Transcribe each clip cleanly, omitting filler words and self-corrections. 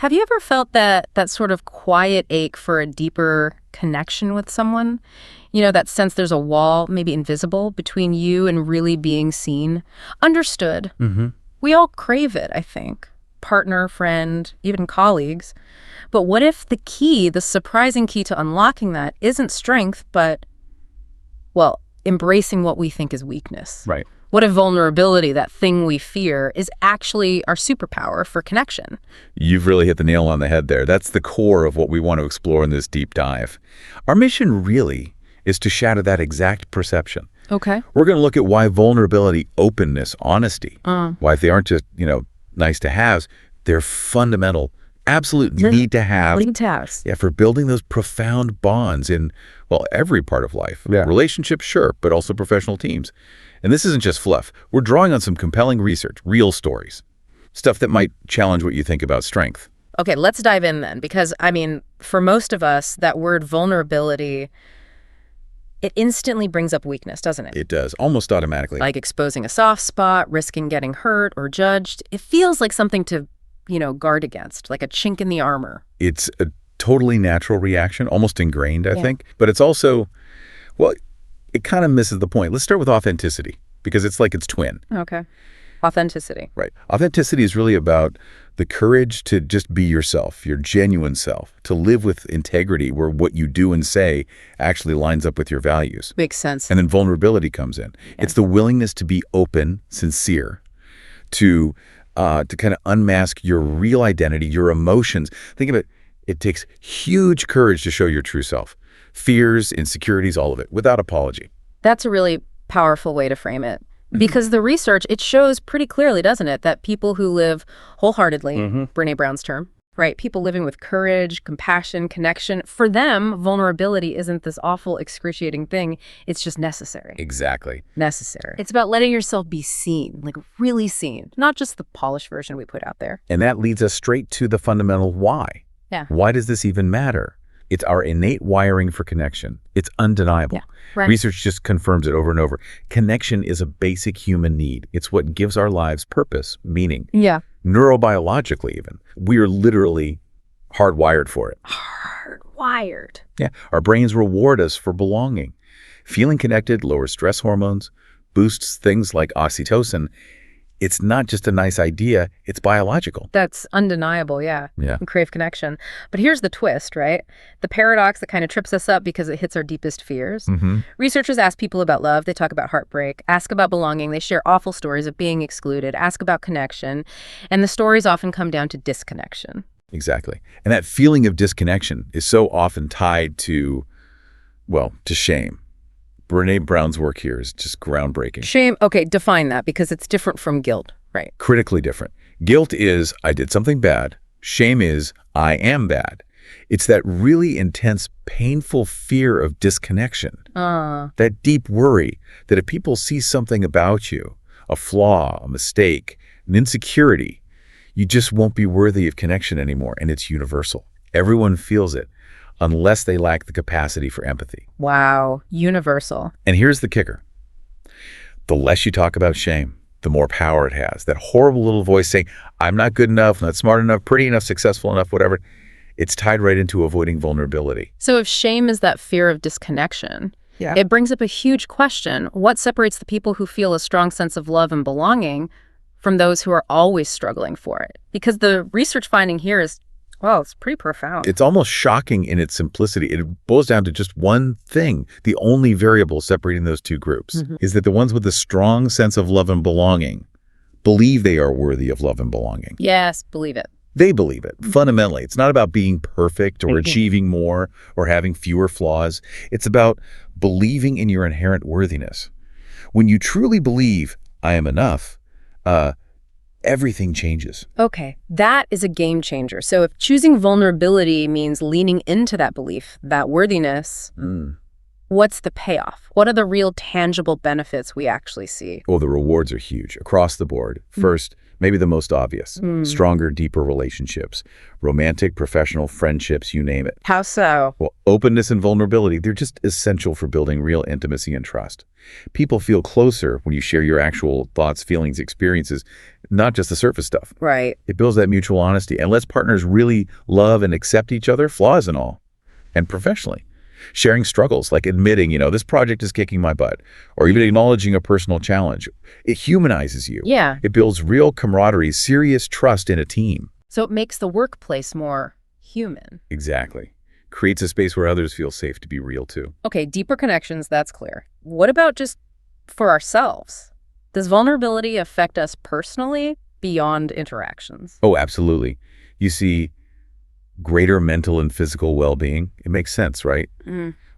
Have you ever felt that sort of quiet ache for a deeper connection with someone? You know, that sense there's a wall, maybe invisible, between you and really being seen, understood. Mm-hmm. We all crave it, I think. Partner, friend, even colleagues. But what if the key, the surprising key to unlocking that isn't strength, but, well, embracing what we think is weakness? Right. What if vulnerability, that thing we fear, is actually our superpower for connection? You've really hit the nail on the head there. That's the core of what we want to explore in this deep dive. Our mission really is to shatter that exact perception. Okay. We're going to look at why vulnerability, openness, honesty, why they aren't just, nice to haves, they're fundamental, absolute need to have. Need to have. Yeah, for building those profound bonds in, well, every part of life. Yeah. Relationships, sure, but also professional teams. And this isn't just fluff. We're drawing on some compelling research, real stories, stuff that might challenge what you think about strength. Okay, let's dive in then, because, for most of us, that word vulnerability, it instantly brings up weakness, doesn't it? It does, almost automatically. Like exposing a soft spot, risking getting hurt or judged. It feels like something to, guard against, like a chink in the armor. It's a totally natural reaction, almost ingrained, I think. But it's also, well, it kind of misses the point. Let's start with authenticity, because it's like its twin. Okay. Authenticity. Right. Authenticity is really about the courage to just be yourself, your genuine self, to live with integrity where what you do and say actually lines up with your values. Makes sense. And then vulnerability comes in. Yeah. It's the willingness to be open, sincere, to kind of unmask your real identity, your emotions. Think of it. It takes huge courage to show your true self. Fears, insecurities, all of it, without apology. That's a really powerful way to frame it. Because the research, it shows pretty clearly, doesn't it, that people who live wholeheartedly, Brené Brown's term, right, people living with courage, compassion, connection, for them, vulnerability isn't this awful, excruciating thing. It's just necessary. Exactly. Necessary. It's about letting yourself be seen, like really seen, not just the polished version we put out there. And that leads us straight to the fundamental why. Yeah. Why does this even matter? It's our innate wiring for connection. It's undeniable. Yeah, right. Research just confirms it over and over. Connection is a basic human need. It's what gives our lives purpose, meaning. Yeah. Neurobiologically even. We are literally hardwired for it. Hardwired. Yeah. Our brains reward us for belonging. Feeling connected lowers stress hormones, boosts things like oxytocin. It's not just a nice idea, it's biological. That's undeniable, yeah. Yeah. We crave connection. But here's the twist, right? The paradox that kind of trips us up because it hits our deepest fears. Researchers ask people about love, they talk about heartbreak, ask about belonging, they share awful stories of being excluded, ask about connection, and the stories often come down to disconnection. Exactly. And that feeling of disconnection is so often tied to, well, to shame. Brené Brown's work here is just groundbreaking. Shame, okay, define that, because it's different from guilt, right? Critically different. Guilt is, I did something bad. Shame is, I am bad. It's that really intense, painful fear of disconnection. That deep worry that if people see something about you, a flaw, a mistake, an insecurity, you just won't be worthy of connection anymore. And it's universal. Everyone feels it, unless they lack the capacity for empathy. Wow, universal. And here's the kicker. The less you talk about shame, the more power it has. That horrible little voice saying, I'm not good enough, not smart enough, pretty enough, successful enough, whatever. It's tied right into avoiding vulnerability. So if shame is that fear of disconnection, Yeah. it brings up a huge question. What separates the people who feel a strong sense of love and belonging from those who are always struggling for it? Because the research finding here is, well, it's pretty profound. It's almost shocking in its simplicity. It boils down to just one thing. The only variable separating those two groups is that the ones with a strong sense of love and belonging believe they are worthy of love and belonging. Yes, believe it. They believe it. Fundamentally, it's not about being perfect or achieving more or having fewer flaws. It's about believing in your inherent worthiness. When you truly believe, I am enough, everything changes. Okay, that is a game changer. So if choosing vulnerability means leaning into that belief, that worthiness, what's the payoff? What are the real tangible benefits we actually see? Well, the rewards are huge across the board. First, maybe the most obvious, stronger, deeper relationships, romantic, professional, friendships, you name it. How so? Well, openness and vulnerability, they're just essential for building real intimacy and trust. People feel closer when you share your actual thoughts, feelings, experiences, not just the surface stuff. Right. It builds that mutual honesty and lets partners really love and accept each other, flaws and all, and professionally. Sharing struggles, like admitting, this project is kicking my butt, or even acknowledging a personal challenge. It humanizes you. Yeah. It builds real camaraderie, serious trust in a team. So it makes the workplace more human. Exactly. Creates a space where others feel safe to be real too. Okay, deeper connections, that's clear. What about just for ourselves? Does vulnerability affect us personally beyond interactions? Oh, absolutely. You see, greater mental and physical well-being, it makes sense, right?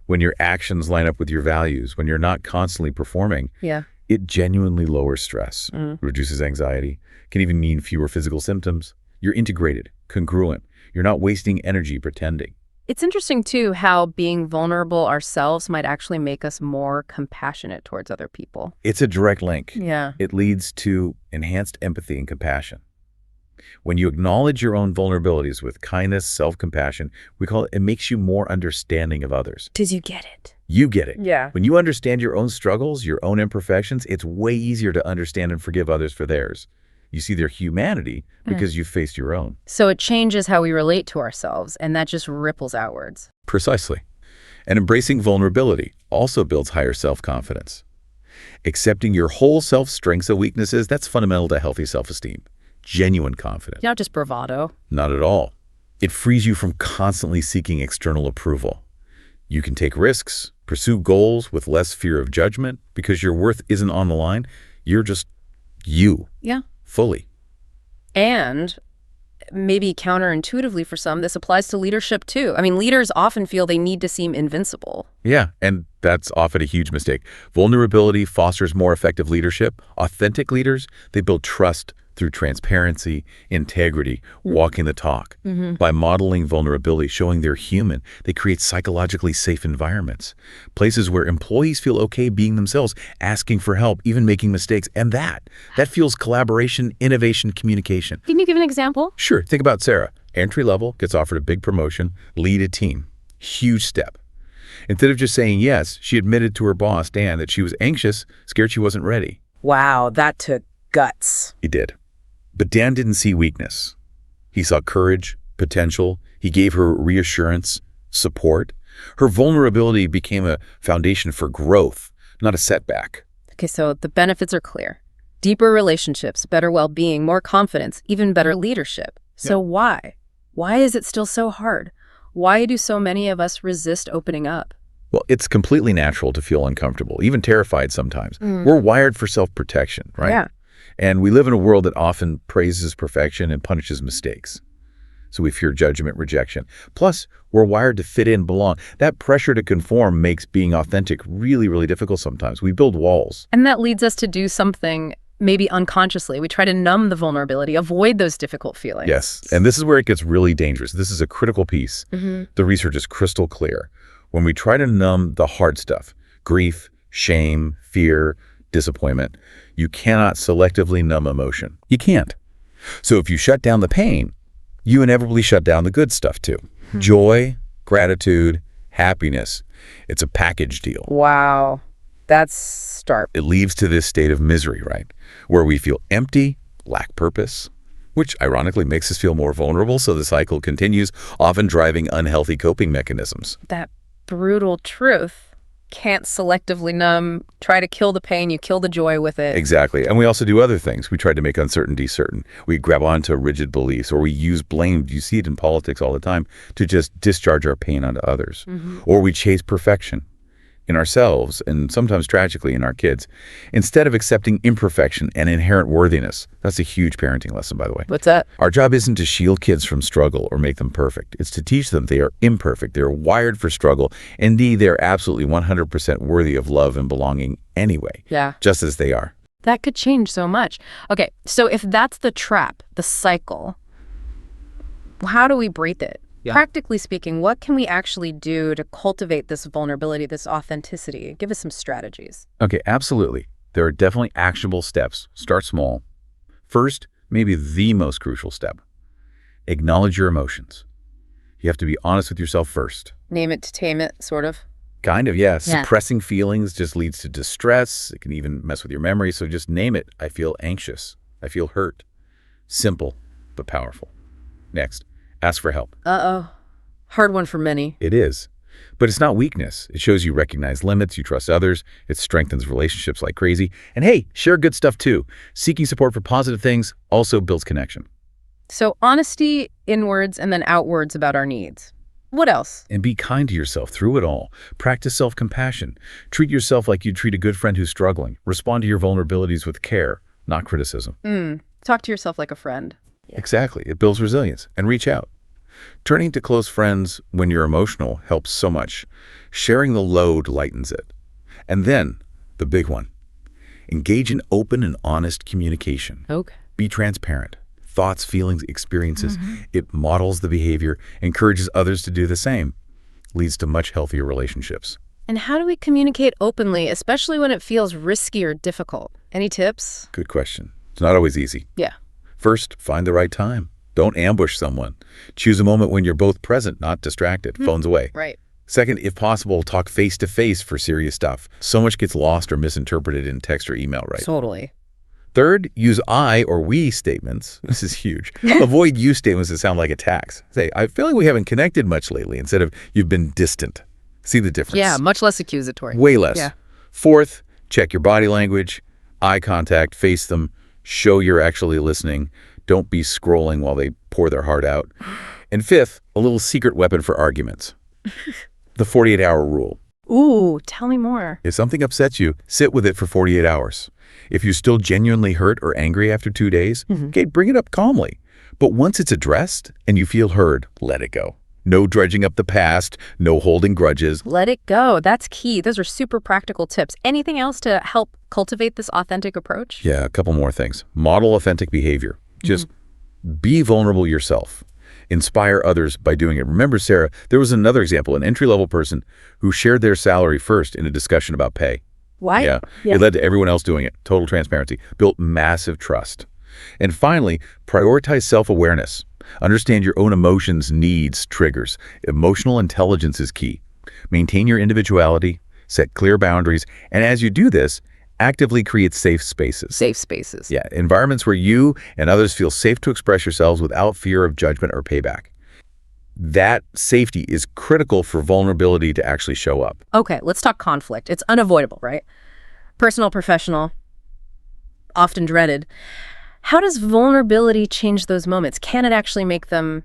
When your actions line up with your values, when you're not constantly performing, Yeah. it genuinely lowers stress, reduces anxiety, can even mean fewer physical symptoms. You're integrated, congruent. You're not wasting energy pretending. It's interesting, too, how being vulnerable ourselves might actually make us more compassionate towards other people. It's a direct link. Yeah. It leads to enhanced empathy and compassion. When you acknowledge your own vulnerabilities with kindness, self-compassion, it makes you more understanding of others. Does you get it? You get it. Yeah. When you understand your own struggles, your own imperfections, it's way easier to understand and forgive others for theirs. You see their humanity because you've faced your own. So it changes how we relate to ourselves, and that just ripples outwards. Precisely. And embracing vulnerability also builds higher self-confidence. Accepting your whole self's strengths and weaknesses, that's fundamental to healthy self-esteem. Genuine confidence. Not just bravado. Not at all. It frees you from constantly seeking external approval. You can take risks, pursue goals with less fear of judgment because your worth isn't on the line. You're just you. Yeah. Fully. And maybe counterintuitively for some, this applies to leadership too. I mean, leaders often feel they need to seem invincible. Yeah, and that's often a huge mistake. Vulnerability fosters more effective leadership. Authentic leaders, they build trust through transparency, integrity, walking the talk. By modeling vulnerability, showing they're human, they create psychologically safe environments. Places where employees feel okay being themselves, asking for help, even making mistakes. And that fuels collaboration, innovation, communication. Can you give an example? Sure. Think about Sarah. Entry level, gets offered a big promotion, lead a team. Huge step. Instead of just saying yes, she admitted to her boss, Dan, that she was anxious, scared she wasn't ready. Wow, that took guts. He did. But Dan didn't see weakness. He saw courage, potential. He gave her reassurance, support. Her vulnerability became a foundation for growth, not a setback. Okay, so the benefits are clear. Deeper relationships, better well-being, more confidence, even better leadership. So why? Why is it still so hard? Why do so many of us resist opening up? Well, it's completely natural to feel uncomfortable, even terrified sometimes. We're wired for self-protection, right? Yeah. And we live in a world that often praises perfection and punishes mistakes. So we fear judgment, rejection. Plus, we're wired to fit in, belong. That pressure to conform makes being authentic really, really difficult sometimes. We build walls. And that leads us to do something maybe unconsciously. We try to numb the vulnerability, avoid those difficult feelings. Yes, and this is where it gets really dangerous. This is a critical piece. The research is crystal clear. When we try to numb the hard stuff, grief, shame, fear, disappointment, you cannot selectively numb emotion. You can't. So if you shut down the pain, you inevitably shut down the good stuff too. Joy, gratitude, happiness. It's a package deal. Wow, that's stark. It leads to this state of misery, right? Where we feel empty, lack purpose, which ironically makes us feel more vulnerable. So the cycle continues, often driving unhealthy coping mechanisms. That brutal truth. Can't selectively numb, try to kill the pain, you kill the joy with it. Exactly. And we also do other things. We try to make uncertainty certain. We grab onto rigid beliefs, or we use blame. You see it in politics all the time, to just discharge our pain onto others. Or we chase perfection in ourselves, and sometimes tragically in our kids, instead of accepting imperfection and inherent worthiness. That's a huge parenting lesson, by the way. What's that? Our job isn't to shield kids from struggle or make them perfect. It's to teach them they are imperfect, they're wired for struggle. Indeed, they're absolutely 100% worthy of love and belonging anyway, just as they are. That could change so much. Okay, so if that's the trap, the cycle, how do we break it? Practically speaking, what can we actually do to cultivate this vulnerability, this authenticity? Give us some strategies. Okay, absolutely. There are definitely actionable steps. Start small. First, maybe the most crucial step. Acknowledge your emotions. You have to be honest with yourself first. Name it to tame it, sort of. Kind of, yeah. Suppressing feelings just leads to distress. It can even mess with your memory. So just name it. I feel anxious. I feel hurt. Simple, but powerful. Next, ask for help. Uh-oh. Hard one for many. It is. But it's not weakness. It shows you recognize limits, you trust others, it strengthens relationships like crazy. And hey, share good stuff too. Seeking support for positive things also builds connection. So honesty inwards and then outwards about our needs. What else? And be kind to yourself through it all. Practice self-compassion. Treat yourself like you'd treat a good friend who's struggling. Respond to your vulnerabilities with care, not criticism. Talk to yourself like a friend. Exactly. It builds resilience. And reach out. Turning to close friends when you're emotional helps so much. Sharing the load lightens it. And then, the big one. Engage in open and honest communication. Okay. Be transparent. Thoughts, feelings, experiences. It models the behavior, encourages others to do the same. Leads to much healthier relationships. And how do we communicate openly, especially when it feels risky or difficult? Any tips? Good question. It's not always easy. Yeah. First, find the right time. Don't ambush someone. Choose a moment when you're both present, not distracted. Phones away. Right. Second, if possible, talk face-to-face for serious stuff. So much gets lost or misinterpreted in text or email, right? Totally. Third, use I or we statements. This is huge. Avoid you statements that sound like attacks. Say, I feel like we haven't connected much lately, instead of you've been distant. See the difference? Yeah, much less accusatory. Way less. Yeah. Fourth, check your body language, eye contact, face them, show you're actually listening. Don't be scrolling while they pour their heart out. And fifth, a little secret weapon for arguments. The 48-hour rule. Ooh, tell me more. If something upsets you, sit with it for 48 hours. If you're still genuinely hurt or angry after 2 days, okay, bring it up calmly. But once it's addressed and you feel heard, let it go. No dredging up the past, no holding grudges. Let it go. That's key. Those are super practical tips. Anything else to help cultivate this authentic approach? Yeah, a couple more things. Model authentic behavior. Just be vulnerable yourself. Inspire others by doing it. Remember, Sarah, there was another example, an entry-level person who shared their salary first in a discussion about pay. Why? Yeah. It led to everyone else doing it. Total transparency. Built massive trust. And finally, prioritize self-awareness. Understand your own emotions, needs, triggers. Emotional intelligence is key. Maintain your individuality, set clear boundaries, and as you do this, actively create safe spaces. Safe spaces. Yeah, environments where you and others feel safe to express yourselves without fear of judgment or payback. That safety is critical for vulnerability to actually show up. Okay, let's talk conflict. It's unavoidable, right? Personal, professional, often dreaded. How does vulnerability change those moments? Can it actually make them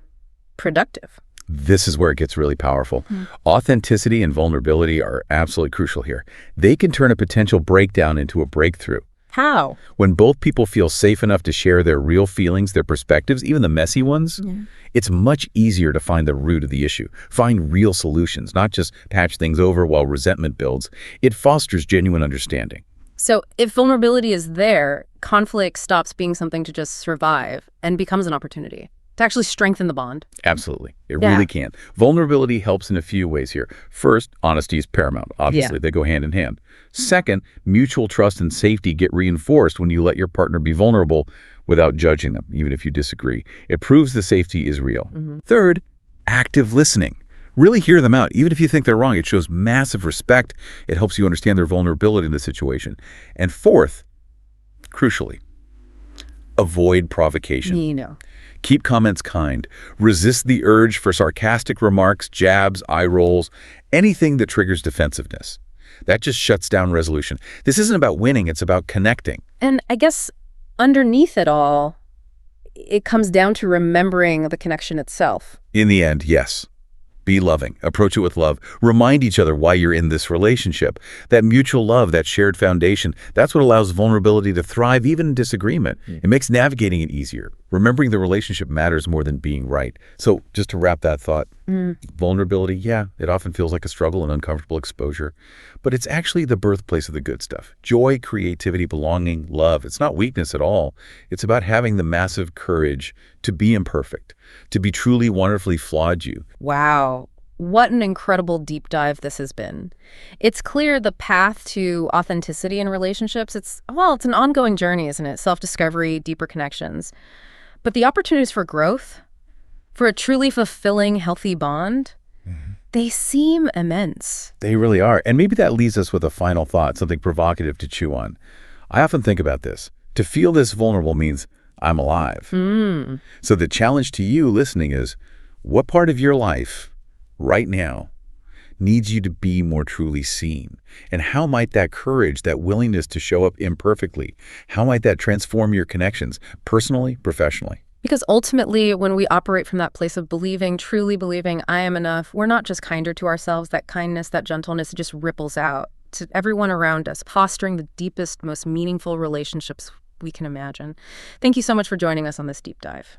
productive? This is where it gets really powerful. Authenticity and vulnerability are absolutely crucial here. They can turn a potential breakdown into a breakthrough. How? When both people feel safe enough to share their real feelings, their perspectives, even the messy ones, it's much easier to find the root of the issue, find real solutions, not just patch things over while resentment builds. It fosters genuine understanding. So if vulnerability is there, conflict stops being something to just survive and becomes an opportunity to actually strengthen the bond. Absolutely. It really can. Vulnerability helps in a few ways here. First, honesty is paramount. Obviously, they go hand in hand. Second, mutual trust and safety get reinforced when you let your partner be vulnerable without judging them, even if you disagree. It proves the safety is real. Third, active listening. Really hear them out. Even if you think they're wrong, it shows massive respect. It helps you understand their vulnerability in the situation. And fourth, crucially, avoid provocation. Keep comments kind. Resist the urge for sarcastic remarks, jabs, eye rolls, anything that triggers defensiveness. That just shuts down resolution. This isn't about winning, it's about connecting. And I guess underneath it all, it comes down to remembering the connection itself. In the end, yes. Be loving. Approach it with love. Remind each other why you're in this relationship. That mutual love, that shared foundation, that's what allows vulnerability to thrive even in disagreement. It makes navigating it easier. Remembering the relationship matters more than being right. So just to wrap that thought, vulnerability, yeah, it often feels like a struggle and uncomfortable exposure, but it's actually the birthplace of the good stuff. Joy, creativity, belonging, love. It's not weakness at all. It's about having the massive courage to be imperfect, to be truly wonderfully flawed you. Wow. What an incredible deep dive this has been. It's clear the path to authenticity in relationships, it's an ongoing journey, isn't it? Self-discovery, deeper connections. But the opportunities for growth, for a truly fulfilling, healthy bond, they seem immense. They really are. And maybe that leaves us with a final thought, something provocative to chew on. I often think about this. To feel this vulnerable means I'm alive. So the challenge to you listening is, what part of your life right now needs you to be more truly seen? And how might that courage, that willingness to show up imperfectly, how might that transform your connections, personally, professionally? Because ultimately, when we operate from that place of believing, truly believing I am enough, we're not just kinder to ourselves. That kindness, that gentleness just ripples out to everyone around us, fostering the deepest, most meaningful relationships we can imagine. Thank you so much for joining us on this deep dive.